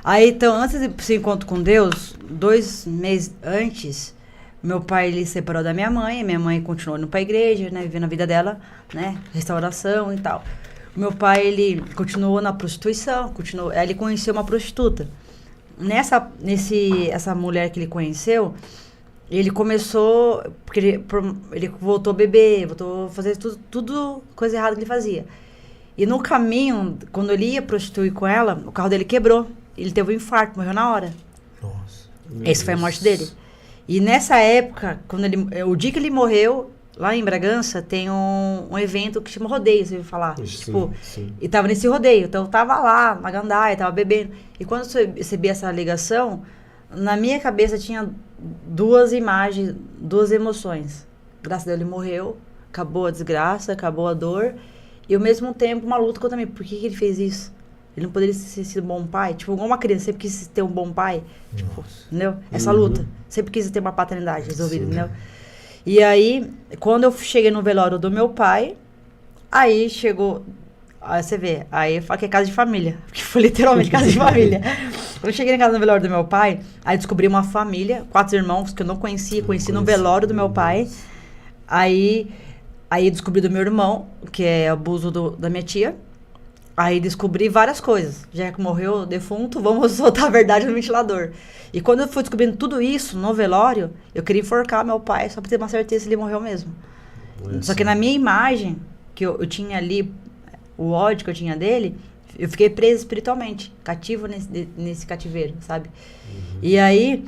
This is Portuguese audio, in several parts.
Aí, então, antes desse encontro com Deus, 2 meses antes, meu pai, ele se separou da minha mãe continuou indo pra igreja, né, vivendo a vida dela, né, restauração e tal. Meu pai, ele continuou na prostituição, aí ele conheceu uma prostituta. Essa mulher que ele conheceu, ele começou, porque ele voltou a beber, voltou a fazer tudo coisa errada que ele fazia. E no caminho, quando ele ia prostituir com ela, o carro dele quebrou. Ele teve um infarto, morreu na hora. Nossa. Essa foi a morte dele. E nessa época, o dia que ele morreu, lá em Bragança, tem um evento que chama rodeio, você ouviu falar? Sim, Tipo, sim. e tava nesse rodeio. Então eu tava lá, na gandaia, tava bebendo. E quando eu recebi essa ligação, na minha cabeça tinha 2 imagens, 2 emoções. Graças a Deus ele morreu, acabou a desgraça, acabou a dor. E ao mesmo tempo uma luta contra mim. Por que ele fez isso? Ele não poderia ter sido um bom pai? Tipo, igual uma criança sempre quis ter um bom pai. Tipo, entendeu? Essa luta. Sempre quis ter uma paternidade resolvida, entendeu? E aí, quando eu cheguei no velório do meu pai, aí chegou... Aí você vê, aí eu falo que é casa de família. Porque foi literalmente casa de família. Quando eu cheguei na casa do velório do meu pai, aí descobri uma família, 4 irmãos que eu não conhecia, conheci no velório do meu pai. Aí descobri do meu irmão, que é abuso da minha tia. Aí descobri várias coisas. Já que morreu defunto, vamos soltar a verdade no ventilador. E quando eu fui descobrindo tudo isso no velório, eu queria enforcar meu pai só pra ter uma certeza se ele morreu mesmo. Só que na minha imagem, que eu tinha ali, o ódio que eu tinha dele, eu fiquei presa espiritualmente, cativo nesse cativeiro, sabe? E aí,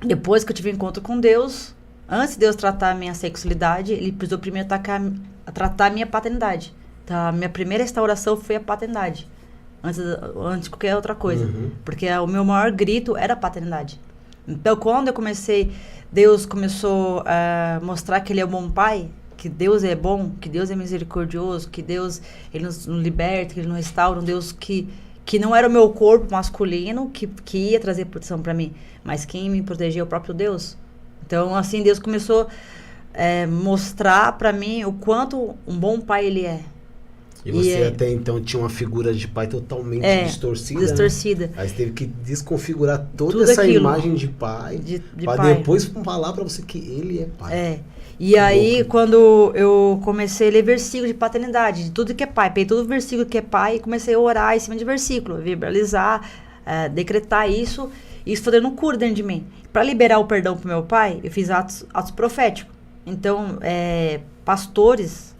depois que eu tive um encontro com Deus, antes de Deus tratar a minha sexualidade, ele precisou primeiro tratar a minha paternidade. Então, a minha primeira restauração foi a paternidade. Antes de qualquer outra coisa. Porque o meu maior grito era a paternidade. Então, quando eu comecei... Deus começou a mostrar que Ele é um bom pai, que Deus é bom, que Deus é misericordioso, que Deus Ele nos liberta, que Ele nos restaura, um Deus que não era o meu corpo masculino que ia trazer proteção para mim, mas quem me protegia é o próprio Deus. Então, assim, Deus começou a mostrar para mim o quanto um bom pai Ele é. E você até então tinha uma figura de pai totalmente distorcida. Distorcida. Né? Aí você teve que desconfigurar toda Tudo essa aquilo imagem de pai, para depois falar para você que ele é pai. E aí, quando eu comecei a ler versículo de paternidade, de tudo que é pai, peguei todo versículo que é pai e comecei a orar em cima de versículo, verbalizar, decretar isso, e isso foi dando cura dentro de mim. Para liberar o perdão pro meu pai, eu fiz atos proféticos. Então, pastores,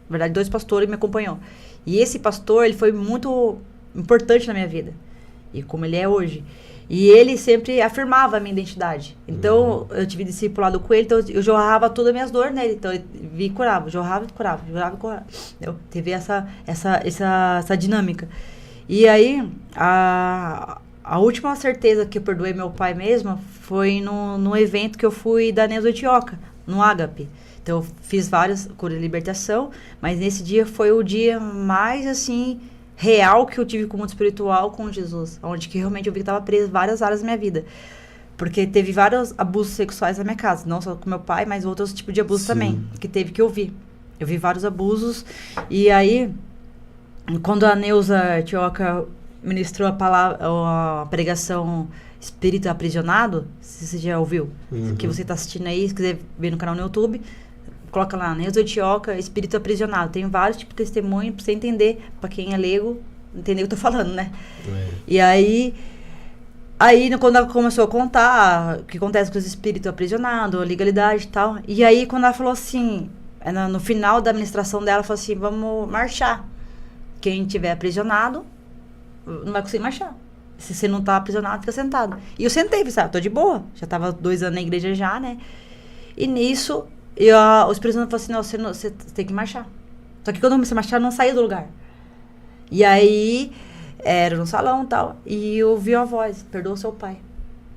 na verdade, 2 pastores me acompanhou. E esse pastor, ele foi muito importante na minha vida. E como ele é hoje. E ele sempre afirmava a minha identidade. Então, eu tive discipulado com ele, então eu jorrava todas as minhas dores nele. Então, ele vi e curava, jorrava e curava, jorrava e curava. Entendeu? Teve essa dinâmica. E aí, a última certeza que eu perdoei meu pai mesmo foi no evento que eu fui da Neuza Antioca, no Ágape. Então, eu fiz várias curas de libertação, mas nesse dia foi o dia mais, assim, real que eu tive com o mundo espiritual com Jesus, onde que realmente eu vi que estava preso em várias áreas da minha vida. Porque teve vários abusos sexuais na minha casa, não só com meu pai, mas outros tipos de abuso também, que teve que eu vi. Eu vi vários abusos, e aí, quando a Neuza Antioca ministrou a pregação Espírito Aprisionado, se você já ouviu, que você está assistindo aí, se quiser ver no canal no YouTube, coloca lá, Neuza Antioca, Espírito Aprisionado. Tem vários tipos de testemunho pra você entender, pra quem é leigo, entender o que eu tô falando, né? E aí, quando ela começou a contar o que acontece com os espíritos aprisionados, a legalidade e tal, e aí quando ela falou assim, no final da administração dela, ela falou assim, vamos marchar. Quem tiver aprisionado, não vai conseguir marchar. Se você não tá aprisionado, fica sentado. E eu sentei, sabe, tô de boa. Já tava 2 anos na igreja já, né? E nisso, os prisioneiros falaram assim, não, você tem que marchar. Só que quando eu comecei a marchar, eu não saía do lugar. E aí, era no salão e tal, e eu ouvi uma voz, perdoa o seu pai.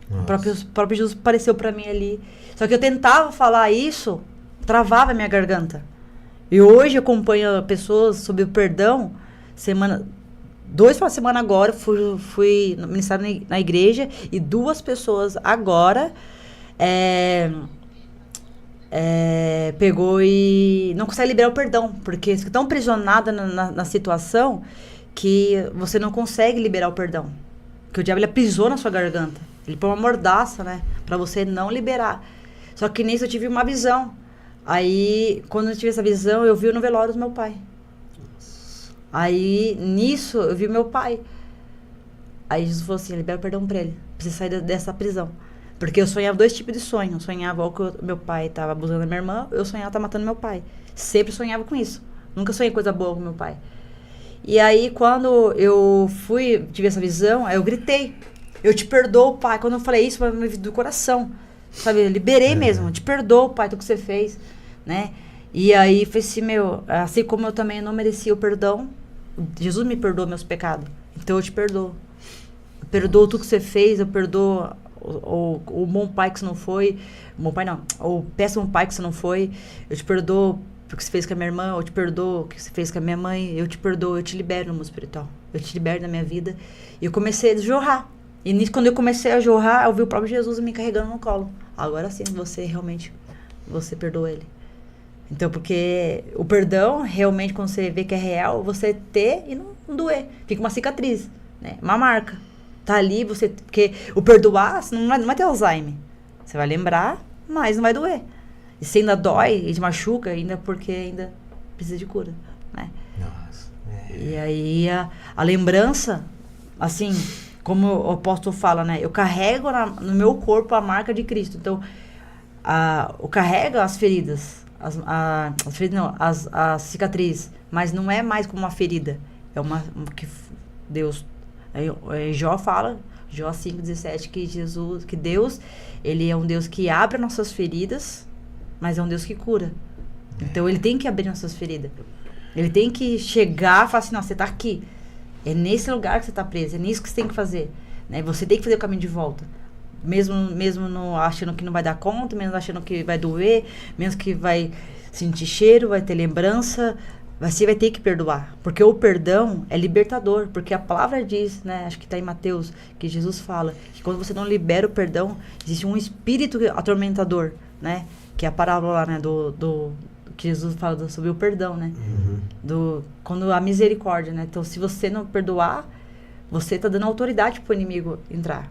O próprio Jesus apareceu pra mim ali. Só que eu tentava falar isso, travava a minha garganta. E hoje eu acompanho pessoas sobre o perdão, 2 por semana agora, fui ministrar na igreja, e 2 pessoas agora pegou e não consegue liberar o perdão, porque estão aprisionadas na situação que você não consegue liberar o perdão. Que o diabo, ele apisou na sua garganta. Ele põe uma mordaça, né? Pra você não liberar. Só que nisso eu tive uma visão. Aí, quando eu tive essa visão, eu vi no velório do meu pai. Aí, nisso, eu vi meu pai. Aí Jesus falou assim, libera o perdão pra ele. Precisa sair dessa prisão. Porque eu sonhava 2 tipos de sonho. Eu sonhava ou que meu pai estava abusando da minha irmã, eu sonhava estar matando meu pai. Sempre sonhava com isso. Nunca sonhei coisa boa com meu pai. E aí, quando eu tive essa visão, aí eu gritei. Eu te perdoo, pai. Quando eu falei isso, foi do coração. Sabe, eu liberei mesmo. Eu te perdoo, pai, tudo que você fez, né? E aí, foi assim, assim como eu também não merecia o perdão, Jesus me perdoou meus pecados. Então, eu te perdoo. Eu perdoo tudo que você fez, eu perdoo o bom pai que você não foi. Bom pai não, o péssimo pai que você não foi. Eu te perdoo o que você fez com a minha irmã, eu te perdoo o que você fez com a minha mãe, eu te perdoo, eu te libero no mundo espiritual. Eu te libero da minha vida. E eu comecei a jorrar. E nisso, quando eu comecei a jorrar, eu vi o próprio Jesus me carregando no colo. Agora sim, você perdoou ele. Então, porque o perdão, realmente, quando você vê que é real, você ter e não doer. Fica uma cicatriz, né? Uma marca. Tá ali, porque o perdoar, você não vai ter Alzheimer. Você vai lembrar, mas não vai doer. E se ainda dói e te machuca, ainda porque ainda precisa de cura, né? Nossa. E aí, a lembrança, assim, como o apóstolo fala, né? Eu carrego no meu corpo a marca de Cristo. Então, eu carrego as feridas. As feridas não, as cicatrizes. Mas não é mais como uma ferida. É uma que Deus... Jó fala, Jó 5,17, que Deus, ele é um Deus que abre nossas feridas, mas é um Deus que cura. Então, ele tem que abrir nossas feridas. Ele tem que chegar e falar assim, não, você tá aqui. É nesse lugar que você tá preso, é nisso que você tem que fazer. Né? Você tem que fazer o caminho de volta. Mesmo não achando que não vai dar conta, mesmo achando que vai doer, mesmo que vai sentir cheiro, vai ter lembrança, você vai ter que perdoar. Porque o perdão é libertador. Porque a palavra diz, né? Acho que está em Mateus, que Jesus fala que quando você não libera o perdão, existe um espírito atormentador, né? Que é a parábola lá, né? Do que Jesus fala sobre o perdão, né? Quando a misericórdia, né? Então, se você não perdoar, você está dando autoridade para o inimigo entrar.